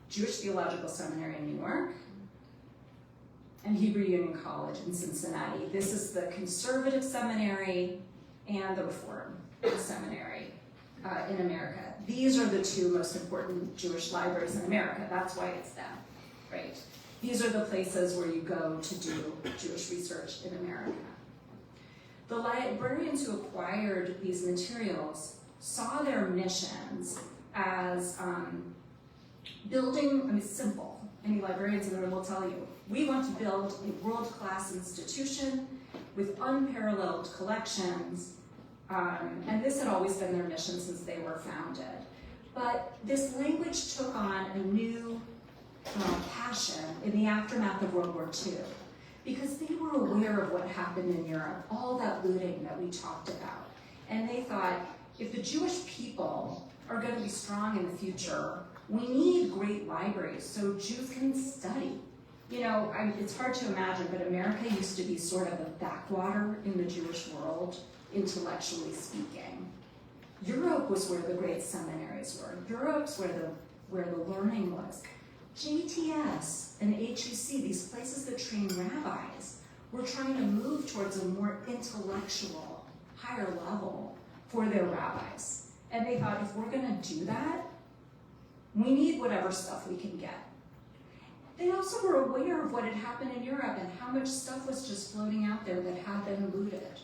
S2: Jewish Theological Seminary in New York and Hebrew Union College in Cincinnati. This is the conservative seminary and the Reform Seminary in America. These are the two most important Jewish libraries in America. That's why it's them, right? These are the places where you go to do Jewish research in America. The librarians who acquired these materials saw their missions as building, simple. Any librarians in the room will tell you, we want to build a world-class institution with unparalleled collections, and this had always been their mission since they were founded. But this language took on a new passion in the aftermath of World War II, because they were aware of what happened in Europe, all that looting that we talked about. And they thought, if the Jewish people are going to be strong in the future, we need great libraries so Jews can study. You know, it's hard to imagine, but America used to be sort of a backwater in the Jewish world, intellectually speaking. Europe was where the great seminaries were. Europe's where the learning was. JTS and HUC, these places that train rabbis, were trying to move towards a more intellectual, higher level for their rabbis. And they thought, if we're going to do that, we need whatever stuff we can get. They also were aware of what had happened in Europe and how much stuff was just floating out there that had been looted.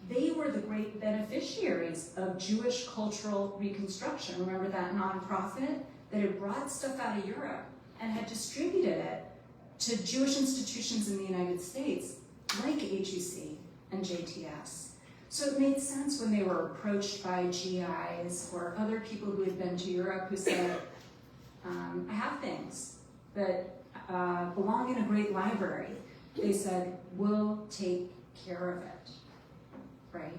S2: They were the great beneficiaries of Jewish cultural reconstruction. Remember that nonprofit that had brought stuff out of Europe and had distributed it to Jewish institutions in the United States, like HUC and JTS. So it made sense when they were approached by GIs or other people who had been to Europe who said, I have things that belong in a great library. They said, we'll take care of it, right?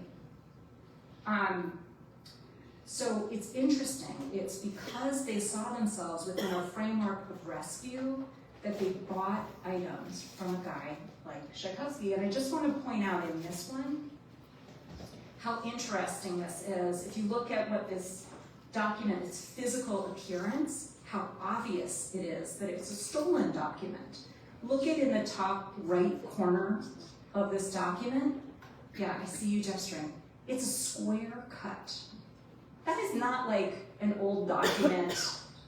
S2: So it's interesting. It's because they saw themselves within a framework of rescue that they bought items from a guy like Tchaikovsky. And I just want to point out in this one how interesting this is. If you look at what this document, its physical appearance, how obvious it is that it's a stolen document. Look at in the top right corner of this document. Yeah, I see you gesturing. It's a square cut. That is not like an old document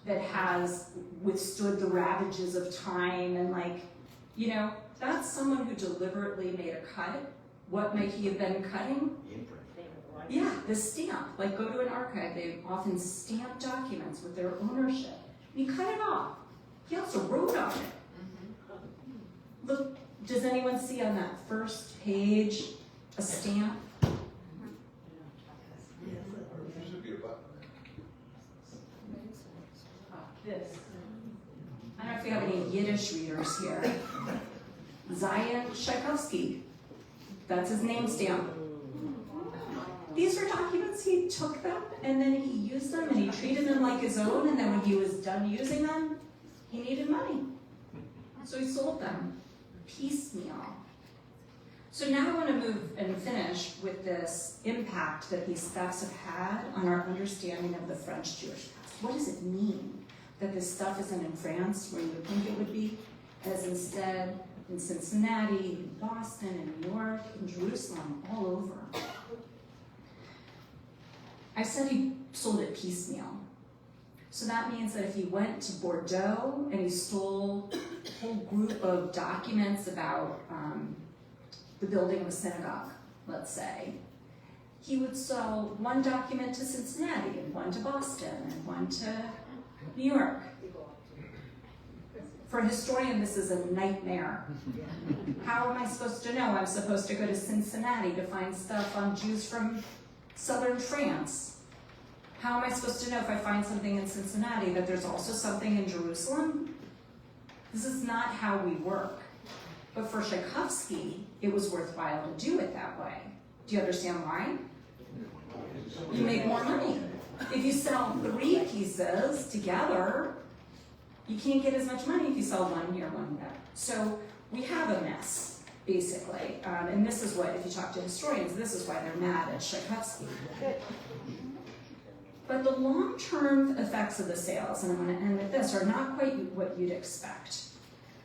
S2: that has withstood the ravages of time and that's someone who deliberately made a cut. What might he have been cutting? Yeah, the stamp. Like, go to an archive, they often stamp documents with their ownership. He cut it off. He also wrote on it. Look, does anyone see on that first page a stamp? This. I don't know if we have any Yiddish readers here. Zion Tchaikovsky. That's his name stamp. These are documents, he took them and then he used them and he treated them like his own, and then when he was done using them, he needed money. So he sold them piecemeal. So now I want to move and finish with this impact that these thefts have had on our understanding of the French Jewish past. What does it mean that this stuff isn't in France where you would think it would be, as instead in Cincinnati, in Boston, in New York, in Jerusalem, all over? I said he sold it piecemeal. So that means that if he went to Bordeaux and he stole a whole group of documents about the building of a synagogue, let's say, he would sell one document to Cincinnati and one to Boston and one to New York. For a historian, this is a nightmare. How am I supposed to know? I'm supposed to go to Cincinnati to find stuff on Jews from southern France. How am I supposed to know if I find something in Cincinnati that there's also something in Jerusalem? This is not how we work. But for Tchaikovsky, it was worthwhile to do it that way. Do you understand why? You make more money. If you sell 3 pieces together, you can't get as much money if you sell one here, one there. So we have a mess, basically. And this is what, if you talk to historians, this is why they're mad at Tchaikovsky. But the long-term effects of the sales, and I'm going to end with this, are not quite what you'd expect.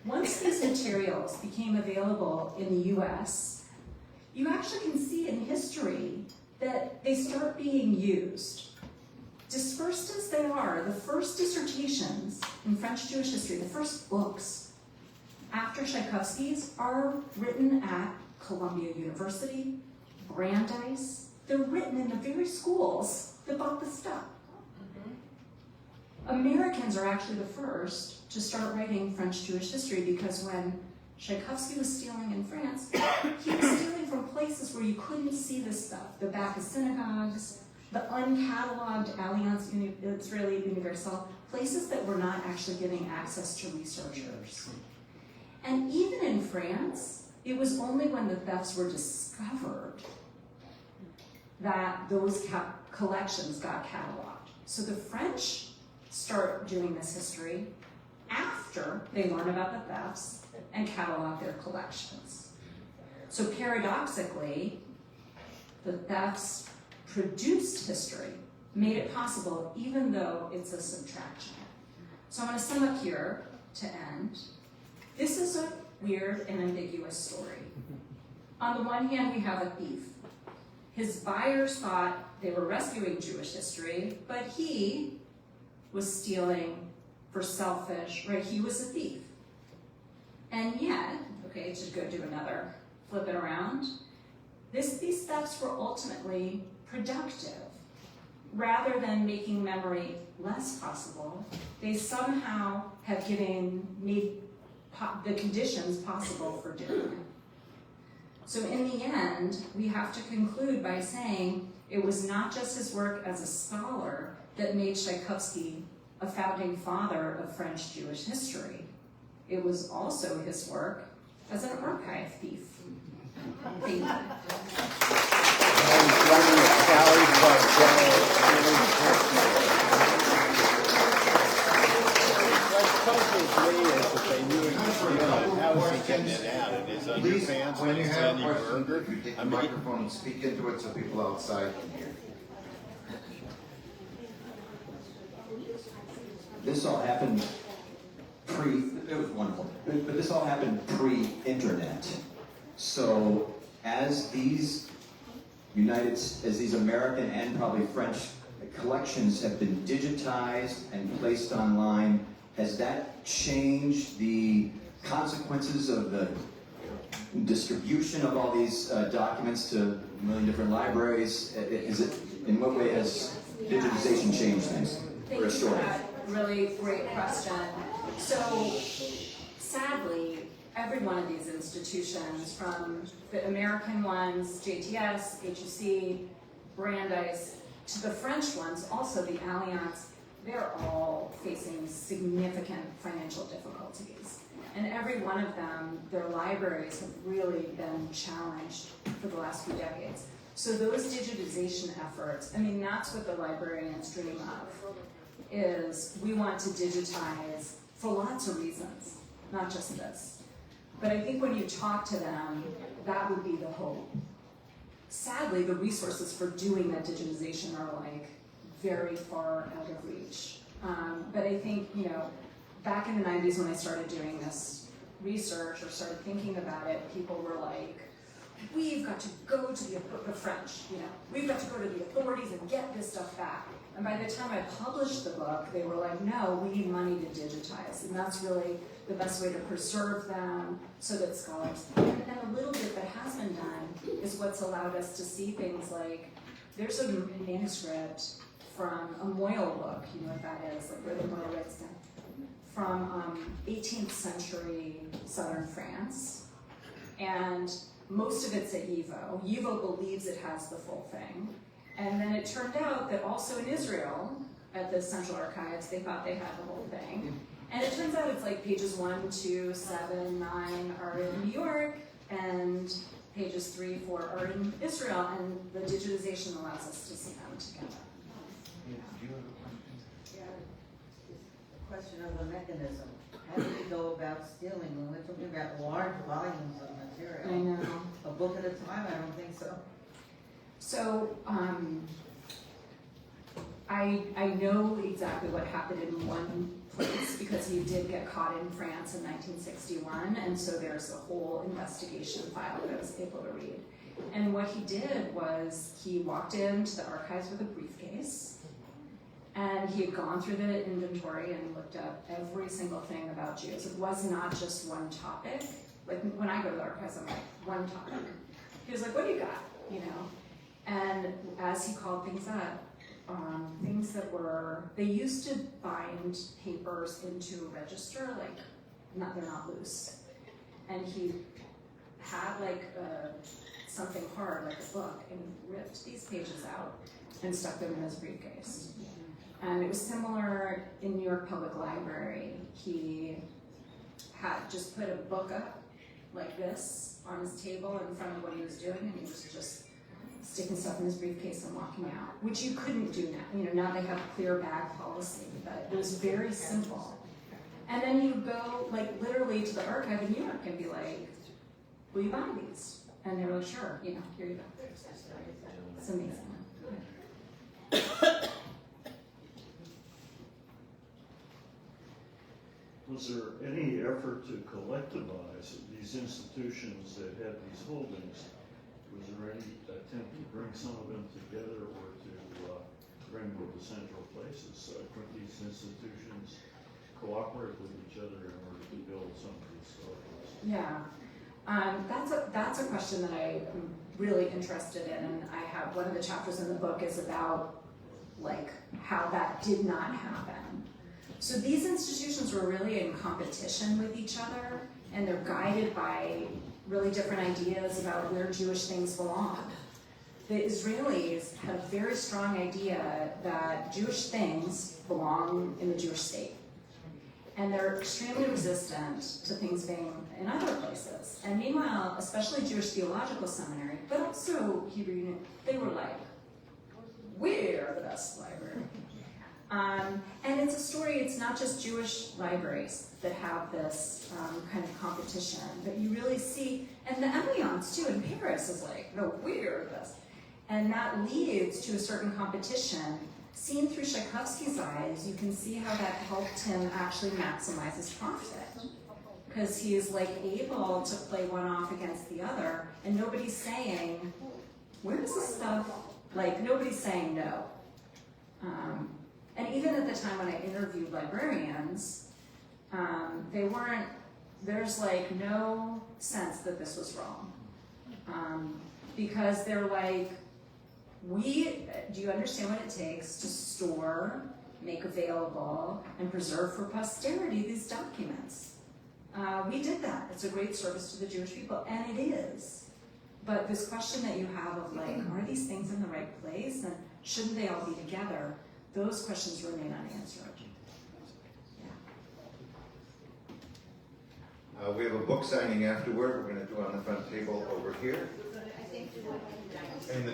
S2: Once these materials became available in the US, you actually can see in history that they start being used. Dispersed as they are, the first dissertations in French Jewish history, the first books after Tchaikovsky's, are written at Columbia University, Brandeis. They're written in the very schools that bought the stuff. Americans are actually the first to start writing French Jewish history, because when Tchaikovsky was stealing in France, he was stealing from places where you couldn't see this stuff. The back of synagogues, the uncatalogued Alliance Israeli Universelle, places that were not actually giving access to researchers. And even in France, it was only when the thefts were discovered that those collections got cataloged. So the French start doing this history after they learn about the thefts and catalog their collections. So paradoxically, the thefts produced history, made it possible, even though it's a subtraction. So I'm going to sum up here to end. This is a weird and ambiguous story. On the one hand, we have a thief. His buyers thought they were rescuing Jewish history, but he was stealing for selfish, right? He was a thief. And yet, okay, to go do another, flip it around, these thefts were ultimately productive. Rather than making memory less possible, they somehow have made the conditions possible for doing it. So in the end, we have to conclude by saying it was not just his work as a scholar that made Tchaikovsky a founding father of French Jewish history. It was also his work as an archive thief. Thank you.
S3: How is he getting it out? It is
S4: Please,
S3: underpants,
S4: when you
S3: it's
S4: have
S3: Sandy
S4: questions,
S3: Burger.
S4: if you take
S3: I
S4: the
S3: mean,
S4: microphone and speak into it so people outside can hear.
S5: This all happened it was wonderful, but this all happened pre-internet. So as these American and probably French collections have been digitized and placed online. Has that changed the consequences of the distribution of all these documents to a million different libraries? In what way has digitization changed things
S2: Thank
S5: for a
S2: you for
S5: story?
S2: that really great question. So, sadly, every one of these institutions, from the American ones, JTS, HEC, Brandeis, to the French ones, also the Alliance, they're all facing significant financial difficulties. And every one of them, their libraries have really been challenged for the last few decades. So those digitization efforts, I mean, that's what the librarians dream of, is we want to digitize for lots of reasons, not just this. But I think when you talk to them, that would be the hope. Sadly, the resources for doing that digitization are like very far out of reach. But I think, you know, back in the 90s when I started doing this research or started thinking about it, people were like, we've got to go to the French, you know, we've got to go to the authorities and get this stuff back. And by the time I published the book, they were like, no, we need money to digitize. And that's really the best way to preserve them so that scholars, and a little bit that has been done is what's allowed us to see things like, there's a manuscript from a Moyle book, you know what that is, like where the Moyle writes down, from 18th century southern France. And most of it's at YIVO. YIVO believes it has the full thing. And then it turned out that also in Israel, at the Central Archives, they thought they had the whole thing. And it turns out it's like pages 1, 2, 7, 9 are in New York, and pages 3, 4 are in Israel, and the digitization allows us to see them together.
S6: Yeah, the question of the mechanism. How do we go about stealing when we're talking about large volumes of material?
S2: I know.
S6: A book at a time? I don't think so.
S2: So, I know exactly what happened in one place because he did get caught in France in 1961, and so there's a whole investigation file that I was able to read. And what he did was he walked into the archives with a briefcase, and he had gone through the inventory and looked up every single thing about Jews. It was not just one topic. Like when I go to the archives, I'm like, one topic. He was like, what do you got? You know? And as he called things up, things that were, they used to bind papers into a register, like, they're not loose. And he had like something hard, like a book, and ripped these pages out and stuck them in his briefcase. And it was similar in New York Public Library. He had just put a book up like this on his table in front of what he was doing, and he was just sticking stuff in his briefcase and walking out, which you couldn't do now. You know, now they have clear bag policy, but it was very simple. And then you go, like, literally to the archive in New York and be like, will you buy these? And they were like, sure, you know, here you go. It's amazing.
S7: Was there any effort to collectivize these institutions that had these holdings? Was there any attempt to bring some of them together or to bring them to central places? Could these institutions cooperate with each other in order to build some of these stories?
S2: Yeah, that's a question that I'm really interested in, and I have one of the chapters in the book is about like how that did not happen. So these institutions were really in competition with each other, and they're guided by really different ideas about where Jewish things belong. The Israelis had a very strong idea that Jewish things belong in the Jewish state. And they're extremely resistant to things being in other places. And meanwhile, especially Jewish Theological Seminary, but also Hebrew Union, they were like, we're the best library. And it's a story, it's not just Jewish libraries that have this kind of competition, but you really see, and the Alliance too in Paris is like, no, we're the best. And that leads to a certain competition. Seen through Tchaikovsky's eyes, you can see how that helped him actually maximize his profit. Because he's like able to play one off against the other, and nobody's saying, where does this stuff, like nobody's saying no. And even at the time when I interviewed librarians, there's like no sense that this was wrong. Because they're like, do you understand what it takes to store, make available, and preserve for posterity these documents? We did that. It's a great service to the Jewish people, and it is. But this question that you have of like, are these things in the right place, and shouldn't they all be together? Those questions remain unanswered. Yeah.
S4: We have a book signing afterward. We're going to do it on the front table over here. We're going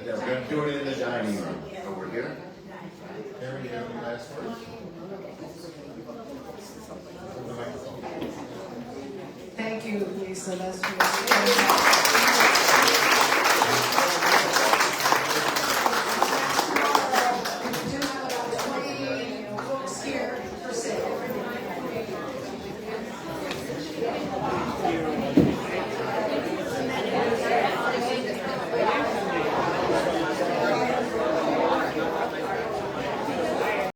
S4: to do it in the dining room over here.
S3: Karen, you have the last word?
S1: Thank you, Lisa, that's really